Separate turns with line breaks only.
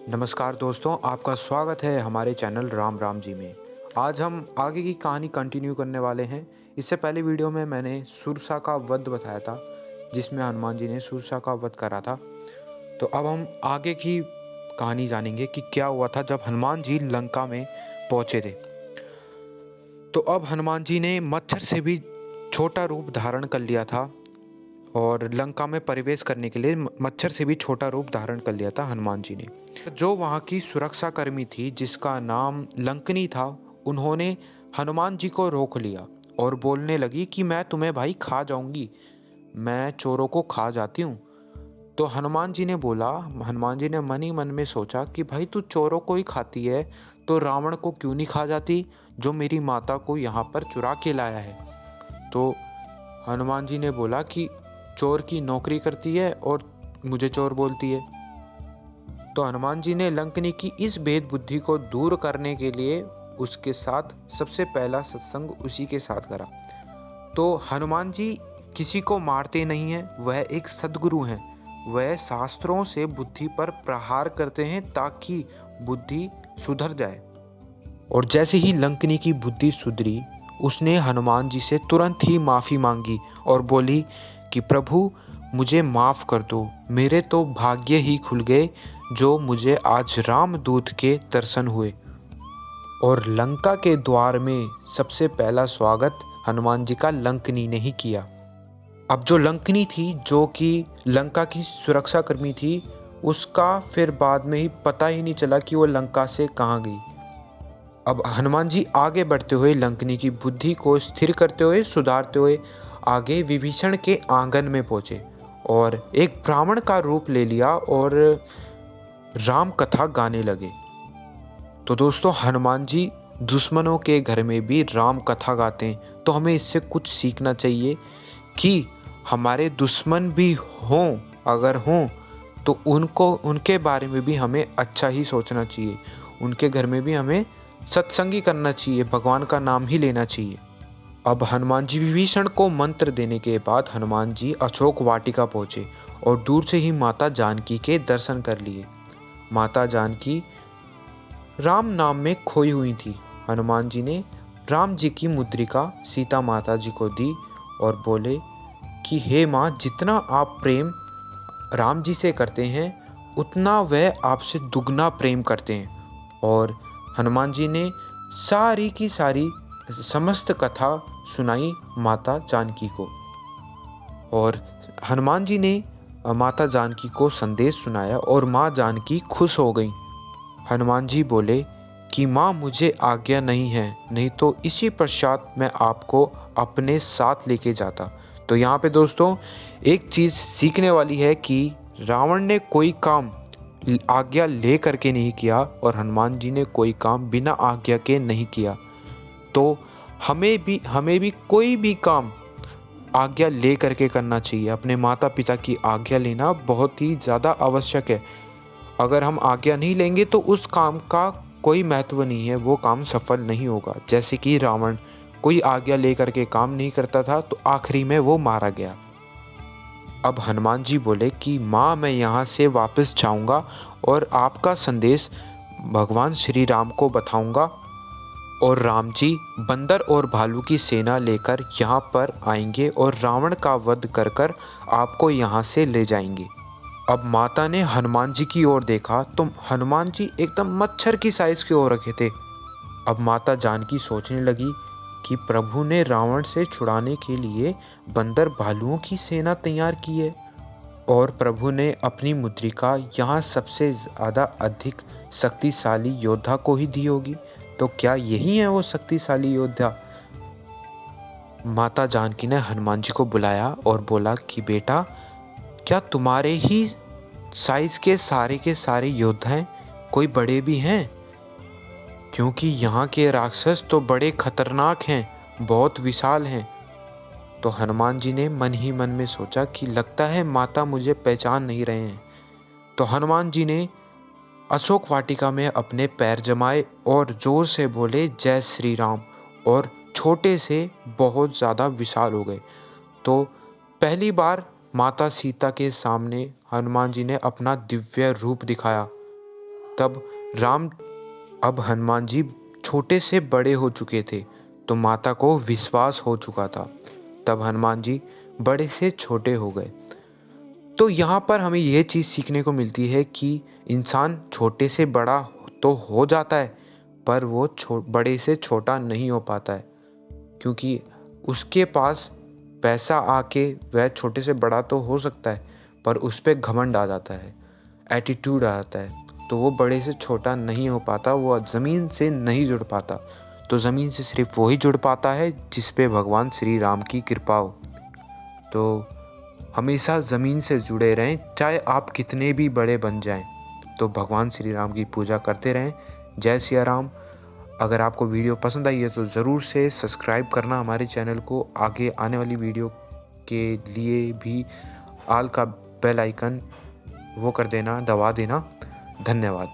नमस्कार दोस्तों, आपका स्वागत है हमारे चैनल राम राम जी में। आज हम आगे की कहानी कंटिन्यू करने वाले हैं। इससे पहले वीडियो में मैंने सुरसा का वध बताया था, जिसमें हनुमान जी ने सुरसा का वध करा था। तो अब हम आगे की कहानी जानेंगे कि क्या हुआ था जब हनुमान जी लंका में पहुंचे थे। तो अब हनुमान जी ने मच्छर से भी छोटा रूप धारण कर लिया था और लंका में प्रवेश करने के लिए मच्छर से भी छोटा रूप धारण कर लिया था हनुमान जी ने। जो वहाँ की सुरक्षा कर्मी थी, जिसका नाम लंकनी था, उन्होंने हनुमान जी को रोक लिया और बोलने लगी कि मैं तुम्हें भाई खा जाऊंगी, मैं चोरों को खा जाती हूँ। तो हनुमान जी ने मन ही मन में सोचा कि भाई तू चोरों को ही खाती है तो रावण को क्यों नहीं खा जाती, जो मेरी माता को यहाँ पर चुरा के लाया है। तो हनुमान जी ने बोला कि चोर की नौकरी करती है और मुझे चोर बोलती है। तो हनुमान जी ने लंकनी की इस भेद बुद्धि को दूर करने के लिए उसके साथ सबसे पहला सत्संग उसी के साथ करा। तो हनुमान जी किसी को मारते नहीं हैं, वह एक सद्गुरु हैं। वह शास्त्रों से बुद्धि पर प्रहार करते हैं ताकि बुद्धि सुधर जाए। और जैसे ही लंकनी की बुद्धि सुधरी, उसने हनुमान जी से तुरंत ही माफ़ी मांगी और बोली कि प्रभु मुझे माफ़ कर दो, मेरे तो भाग्य ही खुल गए जो मुझे आज रामदूत के दर्शन हुए। और लंका के द्वार में सबसे पहला स्वागत हनुमान जी का लंकनी ने ही किया। अब जो लंकनी थी, जो कि लंका की सुरक्षा कर्मी थी, उसका फिर बाद में ही पता ही नहीं चला कि वो लंका से कहाँ गई। अब हनुमान जी आगे बढ़ते हुए लंकनी की बुद्धि को स्थिर करते हुए सुधारते हुए आगे विभीषण के आंगन में पहुंचे और एक ब्राह्मण का रूप ले लिया और राम कथा गाने लगे। तो दोस्तों, हनुमान जी दुश्मनों के घर में भी राम कथा गाते हैं। तो हमें इससे कुछ सीखना चाहिए कि हमारे दुश्मन भी हों, अगर हों तो उनके बारे में भी हमें अच्छा ही सोचना चाहिए। उनके घर में भी हमें सत्संगी करना चाहिए, भगवान का नाम ही लेना चाहिए। अब हनुमान जी विभीषण को मंत्र देने के बाद हनुमान जी अशोक वाटिका पहुँचे और दूर से ही माता जानकी के दर्शन कर लिए। माता जानकी राम नाम में खोई हुई थी। हनुमान जी ने राम जी की मुद्रिका सीता माता जी को दी और बोले कि हे माँ, जितना आप प्रेम राम जी से करते हैं उतना वह आपसे दुगना प्रेम करते हैं। और हनुमान जी ने सारी की सारी समस्त कथा सुनाई माता जानकी को और हनुमान जी ने माता जानकी को संदेश सुनाया और माँ जानकी खुश हो गई। हनुमान जी बोले कि माँ मुझे आज्ञा नहीं है, नहीं तो इसी पश्चात मैं आपको अपने साथ लेके जाता। तो यहाँ पे दोस्तों एक चीज़ सीखने वाली है कि रावण ने कोई काम आज्ञा ले करके नहीं किया और हनुमान जी ने कोई काम बिना आज्ञा के नहीं किया। तो हमें भी कोई भी काम आज्ञा ले करके करना चाहिए। अपने माता पिता की आज्ञा लेना बहुत ही ज़्यादा आवश्यक है। अगर हम आज्ञा नहीं लेंगे तो उस काम का कोई महत्व नहीं है, वो काम सफल नहीं होगा। जैसे कि रावण कोई आज्ञा लेकर के काम नहीं करता था तो आखिरी में वो मारा गया। अब हनुमान जी बोले कि माँ मैं यहाँ से वापस जाऊँगा और आपका संदेश भगवान श्री राम को बताऊँगा और राम जी बंदर और भालू की सेना लेकर यहाँ पर आएंगे और रावण का वध कर कर आपको यहाँ से ले जाएंगे। अब माता ने हनुमान जी की ओर देखा तो हनुमान जी एकदम मच्छर की साइज के हो रखे थे। अब माता जानकी सोचने लगी कि प्रभु ने रावण से छुड़ाने के लिए बंदर भालुओं की सेना तैयार की है और प्रभु ने अपनी मुद्रिका यहाँ सबसे ज़्यादा अधिक शक्तिशाली योद्धा को ही दी होगी। तो क्या यही है वो शक्तिशाली योद्धा? माता जानकी ने हनुमान जी को बुलाया और बोला कि बेटा, क्या तुम्हारे ही साइज के सारे योद्धा हैं? कोई बड़े भी हैं? क्योंकि यहाँ के राक्षस तो बड़े खतरनाक हैं, बहुत विशाल हैं। तो हनुमान जी ने मन ही मन में सोचा कि लगता है माता मुझे पहचान नहीं रहे हैं। तो हनुमान जी ने अशोक वाटिका में अपने पैर जमाए और जोर से बोले जय श्री राम और छोटे से बहुत ज़्यादा विशाल हो गए। तो पहली बार माता सीता के सामने हनुमान जी ने अपना दिव्य रूप दिखाया। तब राम अब हनुमान जी छोटे से बड़े हो चुके थे, तो माता को विश्वास हो चुका था। तब हनुमान जी बड़े से छोटे हो गए। तो यहाँ पर हमें यह चीज़ सीखने को मिलती है कि इंसान छोटे से बड़ा तो हो जाता है, पर वो बड़े से छोटा नहीं हो पाता है, क्योंकि उसके पास पैसा आके वह छोटे से बड़ा तो हो सकता है, पर उस पे घमंड आ जाता है, एटीट्यूड आ जाता है, तो वो बड़े से छोटा नहीं हो पाता, वो ज़मीन से नहीं जुड़ पाता। तो ज़मीन से सिर्फ वही जुड़ पाता है जिस पे भगवान श्री राम की कृपा हो। तो हमेशा ज़मीन से जुड़े रहें, चाहे आप कितने भी बड़े बन जाएं। तो भगवान श्री राम की पूजा करते रहें। जय सिया राम। अगर आपको वीडियो पसंद आई है तो ज़रूर से सब्सक्राइब करना हमारे चैनल को। आगे आने वाली वीडियो के लिए भी आल का बेल आइकन वो कर देना, दबा देना। धन्यवाद।